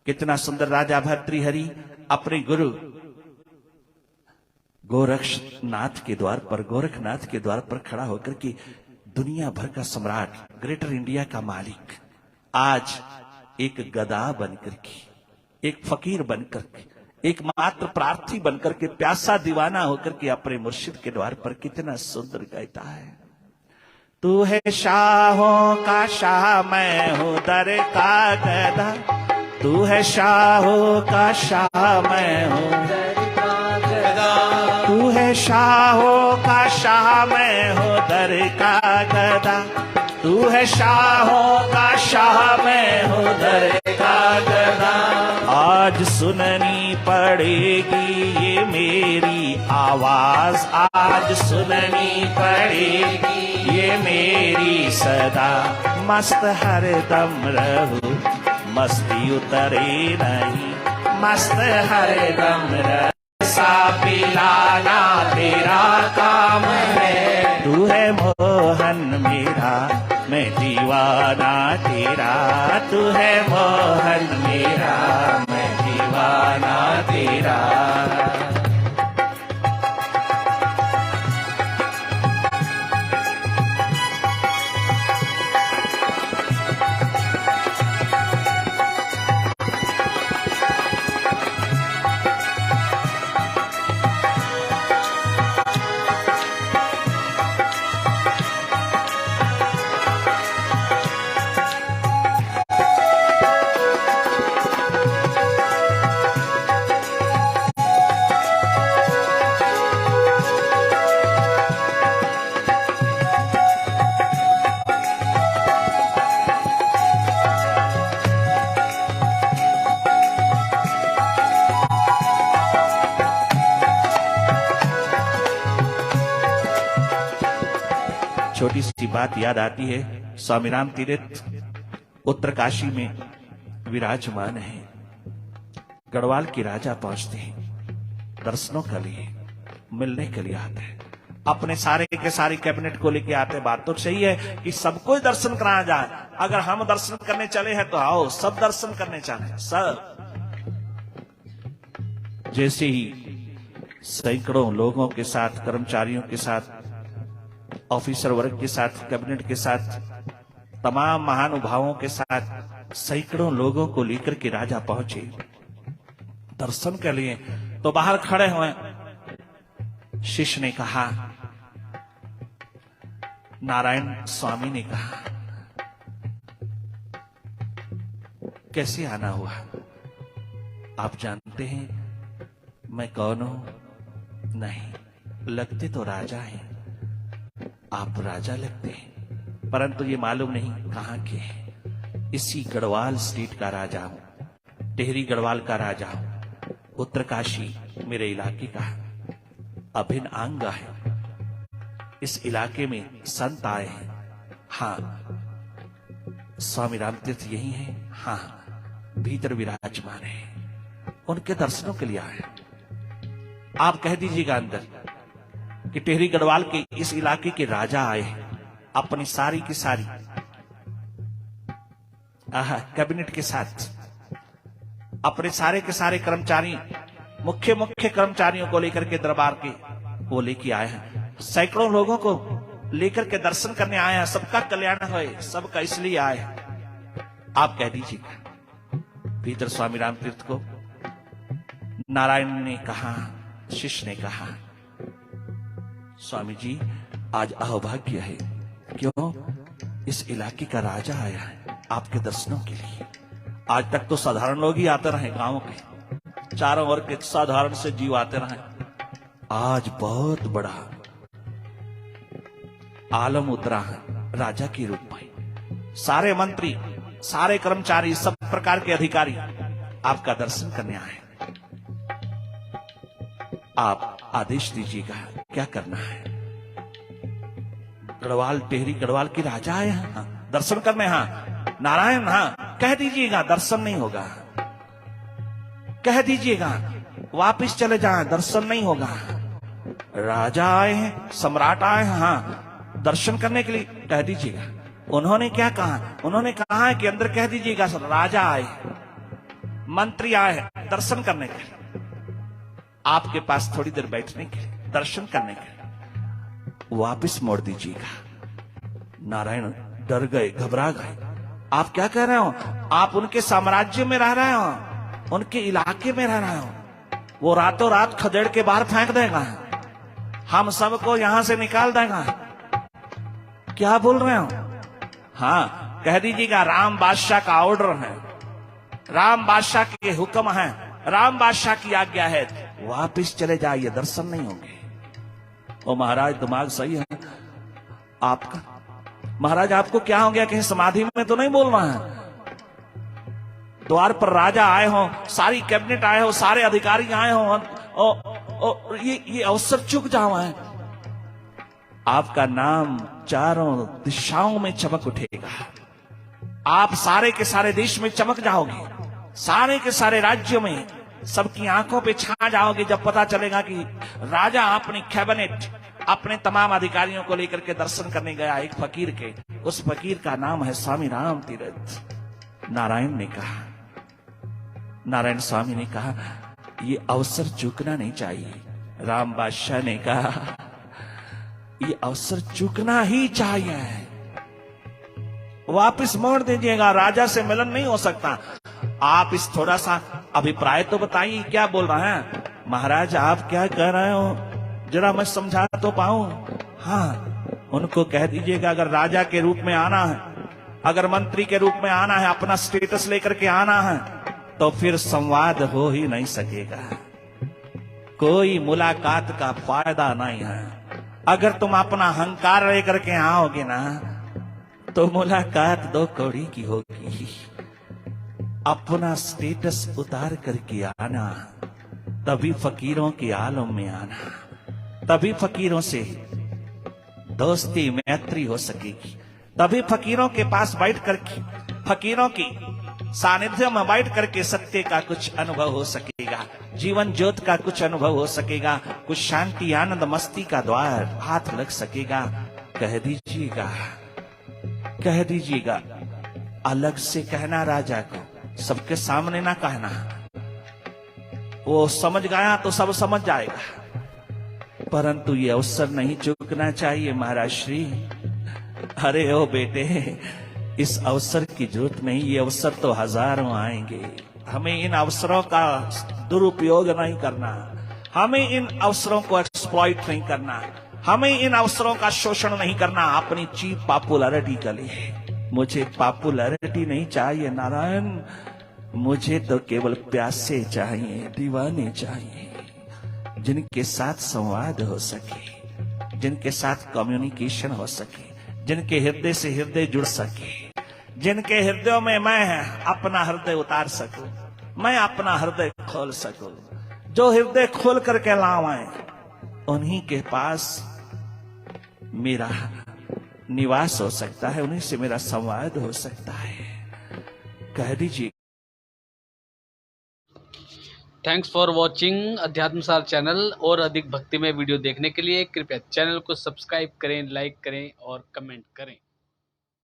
कितना सुंदर राजा भर्तृहरि अपने गुरु गोरक्षनाथ के द्वार पर, गोरखनाथ के द्वार पर खड़ा होकर के दुनिया भर का सम्राट, ग्रेटर इंडिया का मालिक, आज एक गधा बनकर के, एक फकीर बनकर के, एक मात्र प्रार्थी बनकर के, प्यासा दीवाना होकर के अपने मुर्शिद के द्वार पर कितना सुंदर गाता है। तू है शाहों का शाह, मैं हूं दर का गधा। तू है शाहों का शाह, मैं हूं दर का गधा। तू है शाहों का शाह, मैं हूं दर का गधा। तू है शाहों का शाह, मैं हूं दर का गधा। आज सुननी पड़ेगी ये मेरी आवाज, आज सुननी पड़ेगी ये मेरी सदा। मस्त हरदम रहूं, मस्ती उतरे नहीं, मस्त हरदम रह, सा पिलाना तेरा काम है। तू है मोहन मेरा, मैं दीवाना तेरा। तू है मोहन मेरा, मैं दीवाना तेरा। छोटी सी बात याद आती है, स्वामी राम तीर्थ उत्तरकाशी में विराजमान है। गढ़वाल के राजा पहुंचते हैं, दर्शनों के लिए, मिलने के लिए आते हैं, अपने सारे के सारे कैबिनेट को लेके आते। बात तो सही है कि सबको ही दर्शन कराया जाए, अगर हम दर्शन करने चले हैं तो आओ सब दर्शन करने चले सब। जैसे ही सैकड़ों लोगों के साथ, कर्मचारियों के साथ, ऑफिसर वर्ग के साथ, कैबिनेट के साथ, तमाम महानुभावों के साथ सैकड़ों लोगों को लेकर के राजा पहुंचे दर्शन के लिए, तो बाहर खड़े हुए शिष्य ने कहा, नारायण स्वामी ने कहा, कैसे आना हुआ? आप जानते हैं मैं कौन हूं? नहीं, लगते तो राजा हैं, आप राजा लगते हैं, परंतु ये मालूम नहीं कहां के हैं। इसी गढ़वाल स्टेट का राजा हूं, टेहरी गढ़वाल का राजा हूं, उत्तरकाशी मेरे इलाके का अभिन्न अंग है। इस इलाके में संत आए हैं। हाँ, स्वामी राम तीर्थ यही हैं। हाँ, भीतर विराजमान है, उनके दर्शनों के लिए आए। आप कह दीजिएगा अंदर कि टेहरी गढ़वाल के इस इलाके के राजा आए हैं, अपनी सारी की सारी कैबिनेट के साथ, अपने सारे के सारे कर्मचारी, मुख्य कर्मचारियों को लेकर के दरबार के वो लेके आए हैं। सैकड़ों लोगों को लेकर के दर्शन करने आए हैं, सबका कल्याण होए, सबका इसलिए आए हैं। आप कह दीजिएगा। भीतर स्वामी राम तीर्थ को नारायण ने कहा, शिष्य ने कहा, स्वामी जी आज अहोभाग्य है। क्यों? इस इलाके का राजा आया है आपके दर्शनों के लिए। आज तक तो साधारण लोग ही आते रहे, गांव के चारों ओर के साधारण से जीव आते रहे। आज बहुत बड़ा आलम उतरा है राजा के रूप में। सारे मंत्री, सारे कर्मचारी, सब प्रकार के अधिकारी आपका दर्शन करने आए। आप आदेश दीजिएगा क्या करना है। गढ़वाल, टेहरी गढ़वाल के राजा आए हैं दर्शन करने। हाँ नारायण, हाँ कह दीजिएगा दर्शन नहीं होगा, कह दीजिएगा वापिस चले जाएं, दर्शन नहीं होगा। राजा आए हैं, सम्राट आए हैं, हाँ दर्शन करने के लिए कह दीजिएगा। उन्होंने क्या कहा? उन्होंने कहा है कि अंदर कह दीजिएगा राजा आए, मंत्री आए हैं दर्शन करने के लिए, आपके पास थोड़ी देर बैठने के लिए, दर्शन करने के लिए, वापिस मोड़ दीजिएगा। नारायण डर गए, घबरा गए। आप क्या कह रहे हो? आप उनके साम्राज्य में रह रहे हो, उनके इलाके में रह रहे हो, वो रातों रात खदेड़ के बाहर फेंक देगा, हम सबको यहां से निकाल देगा। क्या बोल रहे हो? हाँ, कह दीजिएगा राम बादशाह का ऑर्डर है, राम बादशाह के हुक्म है, राम बादशाह की आज्ञा है, वापिस चले जाइए, दर्शन नहीं होंगे। ओ महाराज दिमाग सही है आपका? महाराज आपको क्या हो गया? कहीं समाधि में तो नहीं बोलना है? द्वार पर राजा आए हो, सारी कैबिनेट आए हो, सारे अधिकारी आए हो, ये अवसर चूक जाओ है। आपका नाम चारों दिशाओं में चमक उठेगा, आप सारे के सारे देश में चमक जाओगे, सारे के सारे राज्यों में सबकी आंखों पे छा जाओगे जब पता चलेगा कि राजा अपनी कैबिनेट, अपने तमाम अधिकारियों को लेकर के दर्शन करने गया एक फकीर के। उस फकीर का नाम है स्वामी राम तीरथ। नारायण ने कहा, नारायण स्वामी ने कहा, ये अवसर चूकना नहीं चाहिए। राम बादशाह ने कहा, ये अवसर चूकना ही चाहिए, वापिस मोड़ दीजिएगा, राजा से मिलन नहीं हो सकता। आप इस थोड़ा सा अभिप्राय तो बताइए, क्या बोल रहे हैं? महाराज आप क्या कह रहे हो, जरा मैं समझा तो पाऊं। हाँ, उनको कह दीजिएगा अगर राजा के रूप में आना है, अगर मंत्री के रूप में आना है, अपना स्टेटस लेकर के आना है, तो फिर संवाद हो ही नहीं सकेगा, कोई मुलाकात का फायदा नहीं है। अगर तुम अपना अहंकार लेकर के आओगे ना, तो मुलाकात दो कौड़ी की होगी। अपना स्टेटस उतार करके आना, तभी फकीरों के आलम में आना, तभी फकीरों से दोस्ती मैत्री हो सकेगी, तभी फकीरों के पास बैठ करके, फकीरों की सानिध्य में बैठ करके सत्य का कुछ अनुभव हो सकेगा, जीवन ज्योत का कुछ अनुभव हो सकेगा, कुछ शांति आनंद मस्ती का द्वार हाथ लग सकेगा। कह दीजिएगा, कह दीजिएगा, अलग से कहना राजा को, सबके सामने ना कहना। वो समझ गया तो सब समझ जाएगा, परंतु ये अवसर नहीं चूकना चाहिए महाराज श्री। अरे ओ बेटे, इस अवसर की जरूरत नहीं, ये अवसर तो हजारों आएंगे। हमें इन अवसरों का दुरुपयोग नहीं करना, हमें इन अवसरों को एक्सप्लॉइट नहीं करना, हमें इन अवसरों का शोषण नहीं करना अपनी चीप पॉपुलैरिटी के लिए। मुझे पॉपुलैरिटी नहीं चाहिए नारायण, मुझे तो केवल प्यासे चाहिए, दीवाने चाहिए, जिनके साथ संवाद हो सके, जिनके साथ कम्युनिकेशन हो सके, जिनके हृदय से हृदय जुड़ सके, जिनके हृदयों में मैं अपना हृदय उतार सकूं, मैं अपना हृदय खोल सकूं। जो हृदय खोल करके लाए, उन्हीं के पास मेरा निवास हो सकता है, उन्हीं से मेरा संवाद हो सकता है। कह दीजिए। Thanks for watching Adhyatmasar channel. और अधिक भक्तिमय वीडियो देखने के लिए कृपया चैनल को सब्सक्राइब करें, लाइक करें और कमेंट करें।